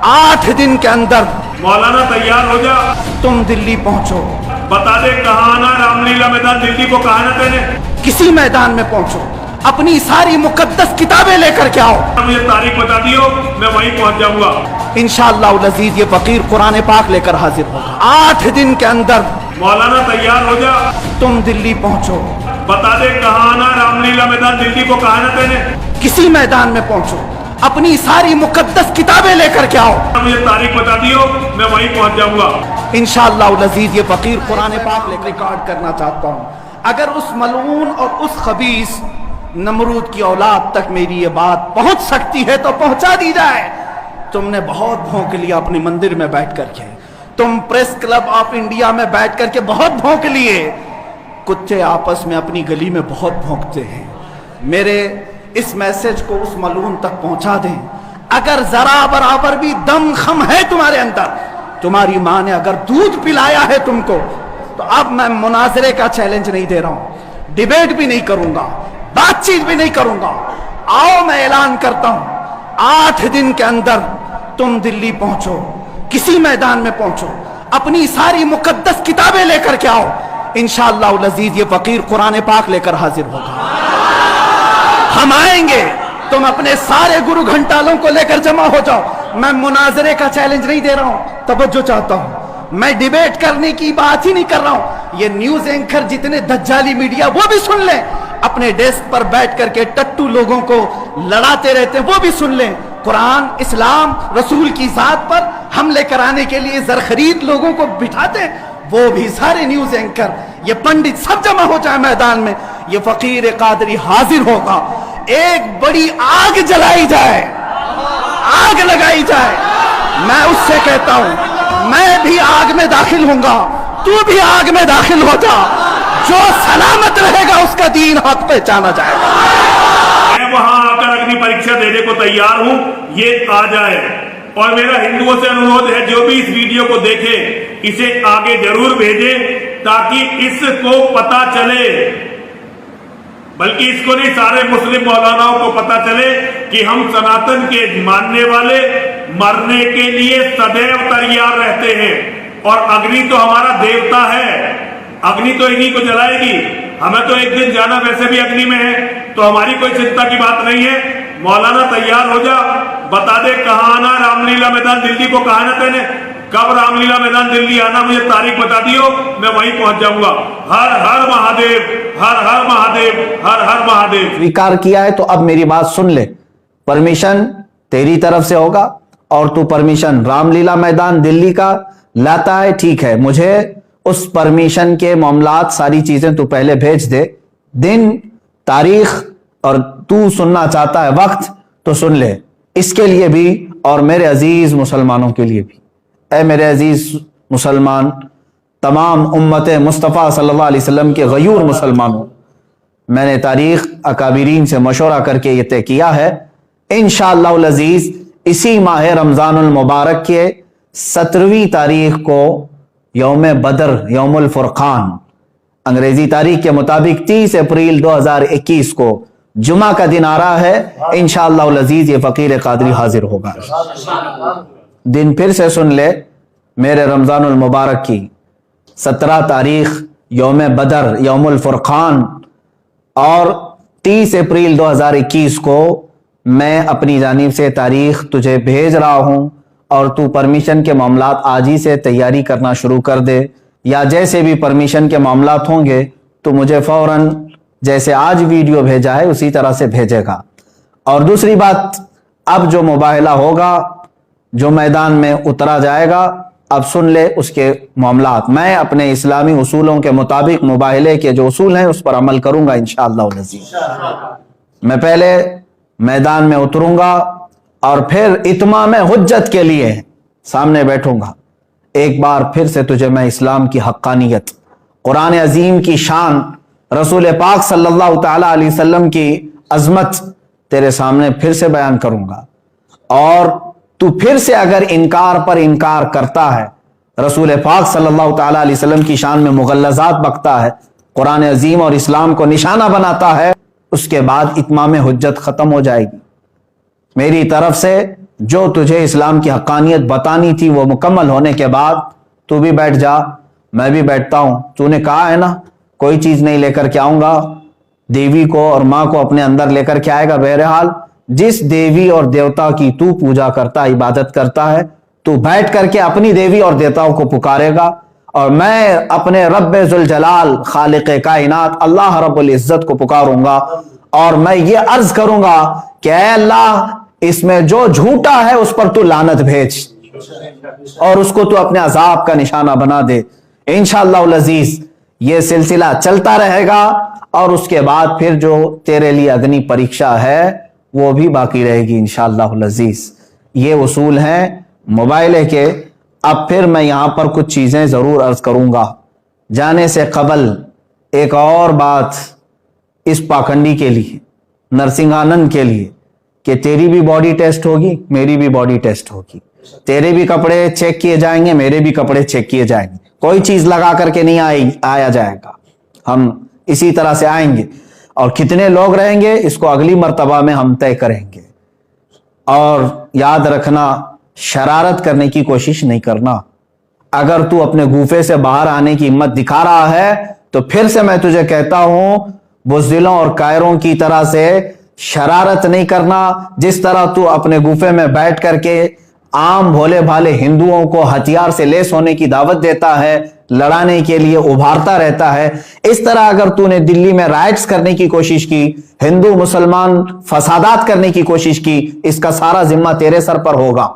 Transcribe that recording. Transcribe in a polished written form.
8 दिन के अंदर मौलाना तैयार हो जा, तुम दिल्ली पहुंचो। बता दे कहाँ आना, रामलीला मैदान दिल्ली को कहा ना तेने, किसी मैदान में पहुंचो, अपनी सारी मुकद्दस किताबें लेकर के आओ। मुझे तारीख बता दियो, मैं वहीं पहुंच जाऊंगा। इंशाअल्लाह अज़ीज ये फकीर कुरान पाक लेकर हाजिर होगा। 8 दिन के अंदर मौलाना तैयार हो जा, तुम दिल्ली पहुंचो। बता दे कहाँ आना, रामलीला मैदान दिल्ली को कहा ना तेने, किसी मैदान में पहुंचो, अपनी सारी मुकद्दस किताबें लेकर के आओ। मुझे तारीख बता दियो, मैं वहीं पहुंच जाऊंगा। इंशाअल्लाह अज़ीज ये फकीर कुरान पाक लेकर रिकॉर्ड करना चाहता हूँ। अगर उस मलऊन और उस खबीस नमरूद की औलाद तक मेरी ये बात पहुंच सकती है तो पहुंचा दी जाए। तुमने बहुत भौंक लिया अपने मंदिर में बैठ करके, तुम प्रेस क्लब ऑफ इंडिया में बैठ करके बहुत भौंक लिए। कुत्ते आपस में अपनी गली में बहुत भौंकते हैं। मेरे इस मैसेज को उस मलून तक पहुंचा दें। अगर जरा बराबर भी दम खम है तुम्हारे अंदर, तुम्हारी माँ ने अगर दूध पिलाया है तुमको, तो अब मैं मुनाजरे का चैलेंज नहीं दे रहा हूं, डिबेट भी नहीं करूंगा, बातचीत भी नहीं करूंगा। आओ मैं ऐलान करता हूं, 8 दिन के अंदर तुम दिल्ली पहुंचो, किसी मैदान में पहुंचो, अपनी सारी मुकद्दस किताबें लेकर के आओ। इंशाअल्लाह अज़ीज ये फकीर कुरान पाक लेकर हाजिर होगा। हम आएंगे, तुम अपने सारे गुरु घंटालों को लेकर जमा हो जाओ। मैं मुनाजरे का चैलेंज नहीं दे रहा हूं, तवज्जो चाहता हूं। मैं डिबेट करने की बात ही नहीं कर रहा हूं। ये न्यूज एंकर जितने दज्जाली मीडिया वो भी सुन लें, अपने डेस्क पर बैठ करके टट्टू लोगों को लड़ाते रहते हैं वो भी सुन लें। कुरान, इस्लाम, रसूल की जात पर हमले कराने के लिए जरखरीद लोगों को बिठाते हैं, वो भी सारे न्यूज एंकर, ये पंडित सब जमा हो जाए मैदान में। ये फकीर कादरी हाजिर होगा। एक बड़ी आग जलाई जाए, आग लगाई जाए। मैं उससे कहता हूं, मैं भी आग में दाखिल होऊंगा, तू भी आग में दाखिल हो जा। जो सलामत रहेगा उसका दीन हक पहचाना जाएगा। मैं वहां आकर अग्नि परीक्षा देने को तैयार हूं, ये आ जाए। और मेरा हिंदुओं से अनुरोध है, जो भी इस वीडियो को देखे इसे आगे जरूर भेजें, ताकि इसको पता चले, बल्कि इसको नहीं सारे मुस्लिम मौलानाओं को पता चले कि हम सनातन के मानने वाले मरने के लिए सदैव तैयार रहते हैं। और अग्नि तो हमारा देवता है, अग्नि तो इन्हीं को जलाएगी। हमें तो एक दिन जाना वैसे भी अग्नि में है, तो हमारी कोई चिंता की बात नहीं है। मौलाना तैयार हो जा, बता दे कहाँ आना, रामलीला मैदान दिल्ली को कहा ना तेने, कब रामलीला मैदान दिल्ली आना, मुझे तारीख बता दियो, मैं वहीं पहुंच जाऊंगा। हर हर महादेव, हर हर महादेव, हर हर महादेव। स्वीकार किया है तो अब मेरी बात सुन ले। परमिशन तेरी तरफ से होगा और तू परमिशन रामलीला मैदान दिल्ली का लाता है, ठीक है। मुझे उस परमिशन के मामलात सारी चीजें तू पहले भेज दे, दिन, तारीख, और तू सुनना चाहता है वक्त तो सुन ले। इसके लिए भी और मेरे अजीज मुसलमानों के लिए भी, ऐ मेरे अजीज मुसलमान, तमाम उम्मत मुस्तफ़ा सल्लल्लाहु अलैहि वसल्लम के गयूर मुसलमानों, मैंने तारीख अकाबिरीन से मशवरा करके ये तय किया है, इंशाअल्लाह अज़ीज़ इसी माह रमज़ानुल मुबारक के 17वीं तारीख को यौम बदर, यौमुल फुरक़ान, अंग्रेजी तारीख के मुताबिक 30 अप्रैल 2021 को जुमा का दिन आ रहा है। इंशाअल्लाह अज़ीज़ ये फ़कीर क़ादरी हाजिर होगा। दिन फिर से सुन ले, मेरे रमज़ानुल मुबारक की 17 तारीख यौम बदर, यौमुल फुरक़ान, और 30 अप्रैल 2021 को मैं अपनी जानिब से तारीख तुझे भेज रहा हूं। और तू परमिशन के मामलात आज ही से तैयारी करना शुरू कर दे, या जैसे भी परमिशन के मामलात होंगे तो मुझे फौरन जैसे आज वीडियो भेजा है उसी तरह से भेजेगा। और दूसरी बात, अब जो मुबाहला होगा, जो मैदान में उतरा जाएगा, अब सुन ले उसके मामलात। मैं अपने इस्लामी उसूलों के मुताबिक मुबाहले के जो उसूल हैं उस पर अमल करूंगा इंशाअल्लाह अज़ीज़। मैं पहले मैदान में उतरूंगा और फिर इत्माम हुज्जत के लिए सामने बैठूंगा। एक बार फिर से तुझे मैं इस्लाम की हक्कानियत, कुरान अजीम की शान, रसूल पाक सल्लल्लाहु ताला अलैहि वसल्लम की अजमत तेरे सामने फिर से बयान करूंगा। और तू फिर से अगर इनकार पर इनकार करता है, रसूल पाक सल्लल्लाहु ताला अलैहि वसल्लम की शान में मुगल्लज़ात बकता है, कुरान अजीम और इस्लाम को निशाना बनाता है, उसके बाद इत्माम हुज्जत खत्म हो जाएगी। मेरी तरफ से جو تجھے اسلام کی حقانیت بتانی تھی وہ مکمل ہونے کے بعد تو بھی بیٹھ جا، میں بھی بیٹھتا ہوں. تو نے کہا ہے نا کوئی چیز نہیں لے کر کے آؤں گا، دیوی کو اور ماں کو اپنے اندر لے کر کے آئے گا. بہرحال جس دیوی اور دیوتا کی تو پوجا کرتا، عبادت کرتا ہے، تو بیٹھ کر کے اپنی دیوی اور دیوتاؤں کو پکارے گا، اور میں اپنے رب ذوالجلال خالق کائنات اللہ رب العزت کو پکاروں گا، اور میں یہ عرض کروں گا کہ اے اللہ اس میں جو جھوٹا ہے اس پر تو لعنت بھیج، اور اس کو تو اپنے عذاب کا نشانہ بنا دے. انشاءاللہ العزیز یہ سلسلہ چلتا رہے گا، اور اس کے بعد پھر جو تیرے لیے اگنی پریکشا ہے وہ بھی باقی رہے گی انشاءاللہ العزیز. یہ اصول ہیں موبائل کے. اب پھر میں یہاں پر کچھ چیزیں ضرور عرض کروں گا. جانے سے قبل ایک اور بات اس پاکھنڈی کے لیے، نرسنگھانند کے لیے، کہ تیری بھی باڈی ٹیسٹ ہوگی، میری بھی باڈی ٹیسٹ ہوگی، تیرے بھی کپڑے چیک کیے جائیں گے، میرے بھی کپڑے چیک کیے جائیں گے. کوئی چیز لگا کر کے نہیں آیا جائے گا، ہم اسی طرح سے آئیں گے. اور کتنے لوگ رہیں گے اس کو اگلی مرتبہ میں ہم طے کریں گے. اور یاد رکھنا شرارت کرنے کی کوشش نہیں کرنا. اگر تو اپنے گوفے سے باہر آنے کی ہمت دکھا رہا ہے تو پھر سے میں تجھے کہتا ہوں بزدلوں اور کائروں کی طرح سے شرارت نہیں کرنا. جس طرح تو اپنے گوفے میں بیٹھ کر کے عام بھولے بھالے ہندوؤں کو ہتھیار سے لیس ہونے کی دعوت دیتا ہے، لڑانے کے لیے ابھارتا رہتا ہے، اس طرح اگر تو نے دلی میں رائٹس کرنے کی کوشش کی، ہندو مسلمان فسادات کرنے کی کوشش کی، اس کا سارا ذمہ تیرے سر پر ہوگا.